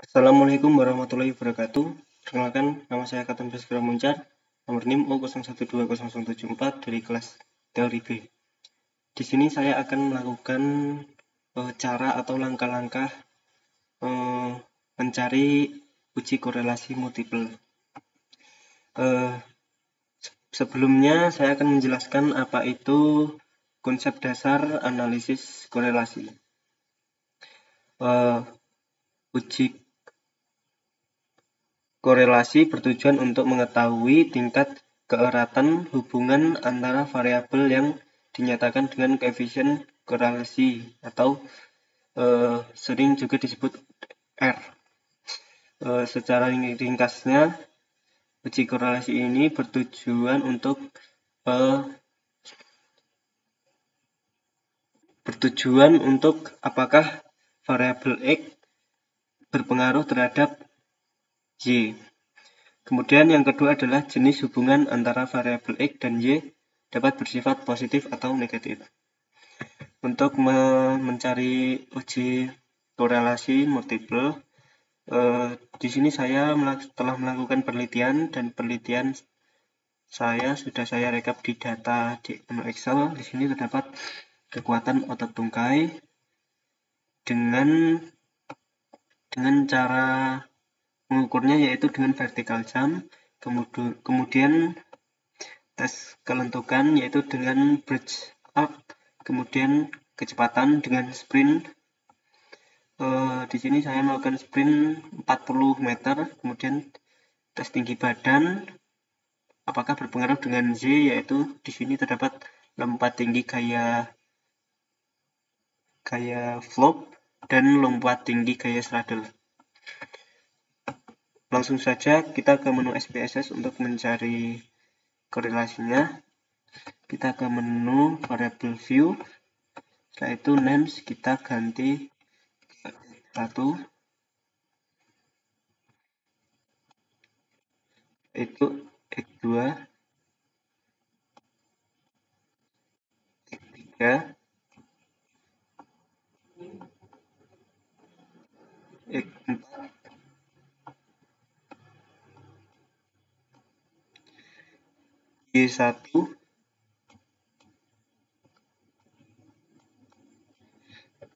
Assalamualaikum warahmatullahi wabarakatuh. Perkenalkan, nama saya Katon Baskara Muncar, nomor NIM O012074 dari kelas Teori B. Di sini saya akan melakukan cara atau langkah-langkah mencari uji korelasi multiple. Sebelumnya saya akan menjelaskan apa itu konsep dasar analisis korelasi. Uji korelasi bertujuan untuk mengetahui tingkat keeratan hubungan antara variabel yang dinyatakan dengan koefisien korelasi atau sering juga disebut R. Secara ringkasnya, uji korelasi ini bertujuan untuk apakah variabel X berpengaruh terhadap Y. Kemudian yang kedua adalah jenis hubungan antara variabel X dan Y dapat bersifat positif atau negatif. Untuk mencari uji korelasi multiple, di sini saya telah melakukan penelitian dan penelitian saya sudah saya rekap di data di Excel. Di sini terdapat kekuatan otot tungkai dengan cara mengukurnya yaitu dengan vertical jump, kemudian tes kelentukan yaitu dengan bridge up, kemudian kecepatan dengan sprint. Di sini saya melakukan sprint 40 meter, kemudian tes tinggi badan apakah berpengaruh dengan Z, yaitu di sini terdapat lompat tinggi gaya flop dan lompat tinggi gaya straddle. Langsung saja kita ke menu SPSS untuk mencari korelasinya. Kita ke menu variable view, setelah itu names kita ganti ke X1, itu X2, X3, X4, Y1,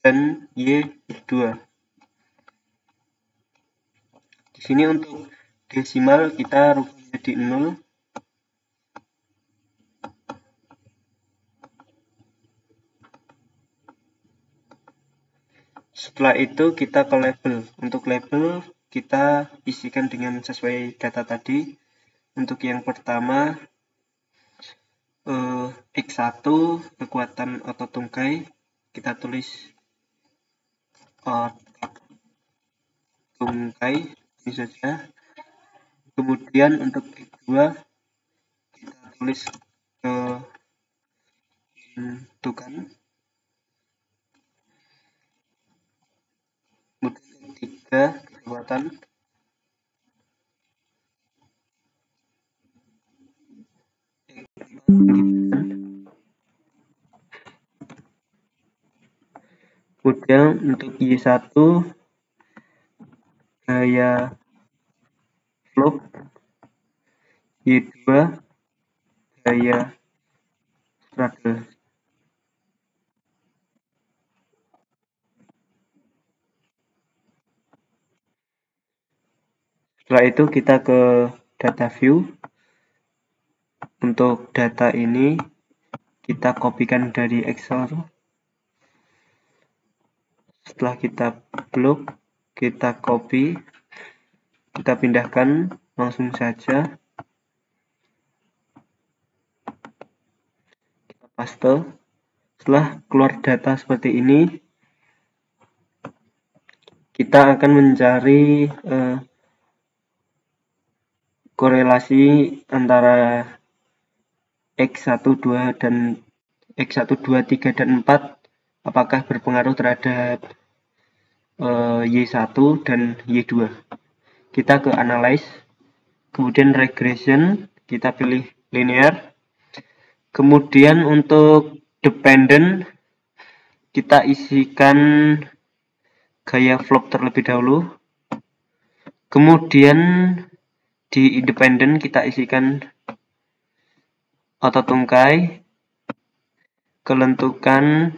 dan Y2. Di sini untuk desimal kita rubah menjadi 0. Setelah itu kita ke label. Untuk label kita isikan dengan sesuai data tadi. Untuk yang pertama X1 kekuatan otot tungkai, kita tulis tungkai ini saja. Kemudian untuk X2 kita tulis kelentukan. Kemudian ketiga kekuatan. Kemudian untuk Y1 gaya flop, Y2 gaya straddle. Setelah itu kita ke data view. Untuk data ini kita kopikan dari Excel. Setelah kita blok, kita copy, kita pindahkan langsung saja. Kita paste. Setelah keluar data seperti ini, kita akan mencari korelasi antara X1, 2, dan X1, 2, 3, dan 4 apakah berpengaruh terhadap Y1 dan Y2. Kita ke analyze, kemudian regression, kita pilih linear. Kemudian untuk dependent kita isikan gaya flop terlebih dahulu. Kemudian di independen kita isikan otot tungkai, kelentukan,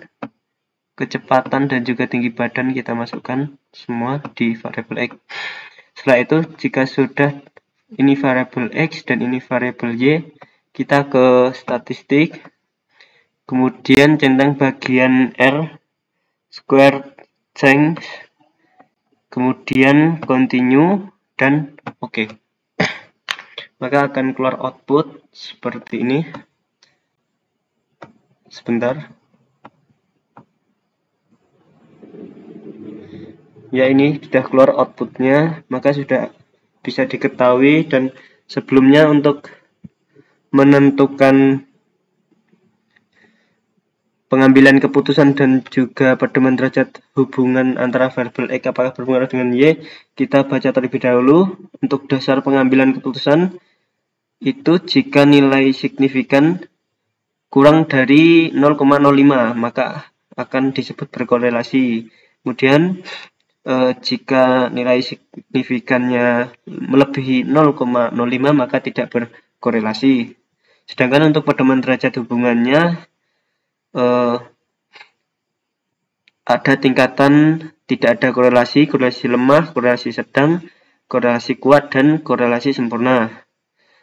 kecepatan, dan juga tinggi badan kita masukkan semua di variabel X. Setelah itu, jika sudah ini variabel X dan ini variabel Y, kita ke statistik, kemudian centang bagian R, square change, kemudian continue, dan oke. Maka akan keluar output seperti ini. Sebentar. Ya, ini sudah keluar outputnya, maka sudah bisa diketahui. Dan sebelumnya untuk menentukan pengambilan keputusan dan juga pedoman derajat hubungan antara variabel X apakah berpengaruh dengan Y, kita baca terlebih dahulu. Untuk dasar pengambilan keputusan itu jika nilai signifikan kurang dari 0,05 maka akan disebut berkorelasi. Kemudian jika nilai signifikannya melebihi 0,05 maka tidak berkorelasi. Sedangkan untuk pedoman derajat hubungannya ada tingkatan tidak ada korelasi, korelasi lemah, korelasi sedang, korelasi kuat, dan korelasi sempurna.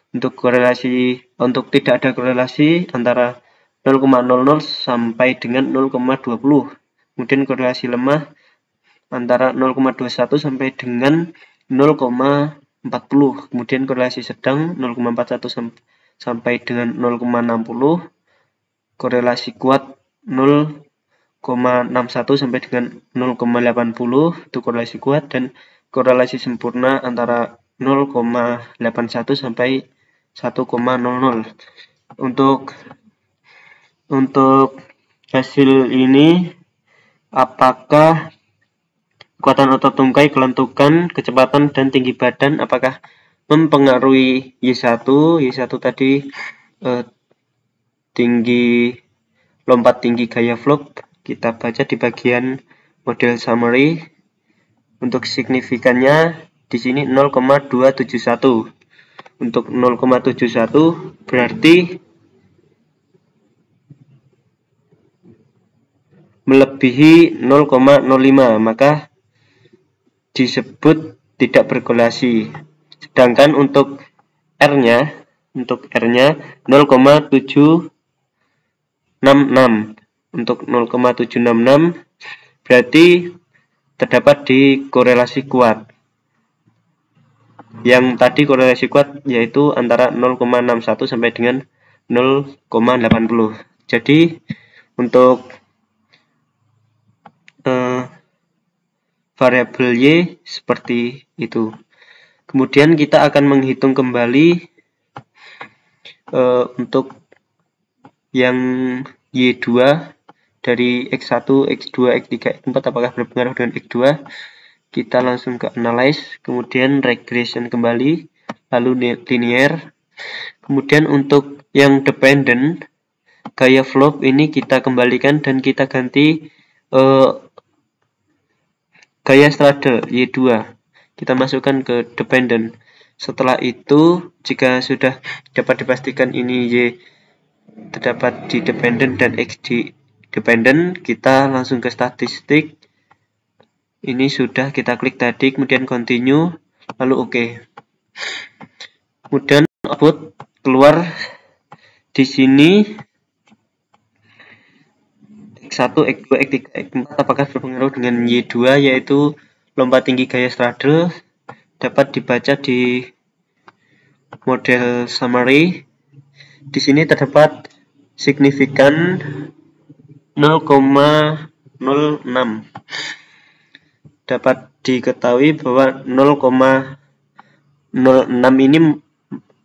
Untuk tidak ada korelasi antara 0,00 sampai dengan 0,20. Kemudian korelasi lemah antara 0,21 sampai dengan 0,40. Kemudian korelasi sedang 0,41 sampai dengan 0,60. Korelasi kuat 0,61 sampai dengan 0,80 itu korelasi kuat, dan korelasi sempurna antara 0,81 sampai 1,00. Untuk hasil ini, apakah kekuatan otot tungkai, kelentukan, kecepatan, dan tinggi badan apakah mempengaruhi Y1? Y1 tadi lompat tinggi gaya flop, kita baca di bagian model summary. Untuk signifikannya di sini 0,271. Untuk 0,71 berarti melebihi 0,05 maka disebut tidak berkorelasi. Sedangkan untuk R-nya 0,766. Untuk 0,766 berarti terdapat di korelasi kuat. Yang tadi korelasi kuat yaitu antara 0,61 sampai dengan 0,80. Jadi untuk variabel Y seperti itu. Kemudian kita akan menghitung kembali untuk yang Y2 dari X1, X2, X3, X4 apakah berpengaruh dengan X2. Kita langsung ke analyze, kemudian regression kembali, lalu linear. Kemudian untuk yang dependent, gaya flop ini kita kembalikan dan kita ganti gaya straddle Y2. Kita masukkan ke dependent. Setelah itu, jika sudah dapat dipastikan ini Y terdapat di dependent dan X di dependent, kita langsung ke statistik. Ini sudah kita klik tadi, kemudian continue, lalu oke. Kemudian output keluar di sini X1, X2, X3, X4 apakah berpengaruh dengan Y2, yaitu lompat tinggi gaya straddle, dapat dibaca di model summary. Di sini terdapat signifikan 0,06. Dapat diketahui bahwa 0,06 ini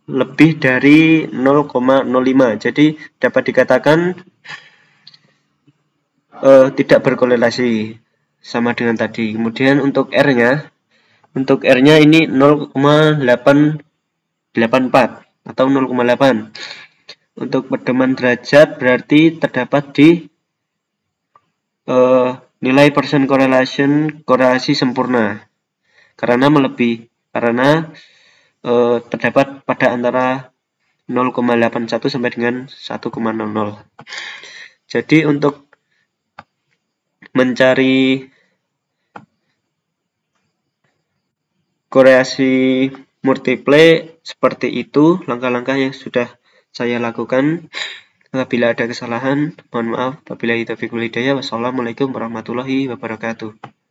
lebih dari 0,05. Jadi dapat dikatakan tidak berkorelasi sama dengan tadi. Kemudian untuk R-nya ini 0,884 atau 0,8. Untuk pedoman derajat berarti terdapat di nilai persen korelasi sempurna karena melebihi karena terdapat pada antara 0,81 sampai dengan 1,00. Jadi untuk mencari korelasi multiple seperti itu langkah-langkah yang sudah saya lakukan. Apabila ada kesalahan, mohon maaf. Wabillahi taufiq wal hidayah. Wassalamualaikum warahmatullahi wabarakatuh.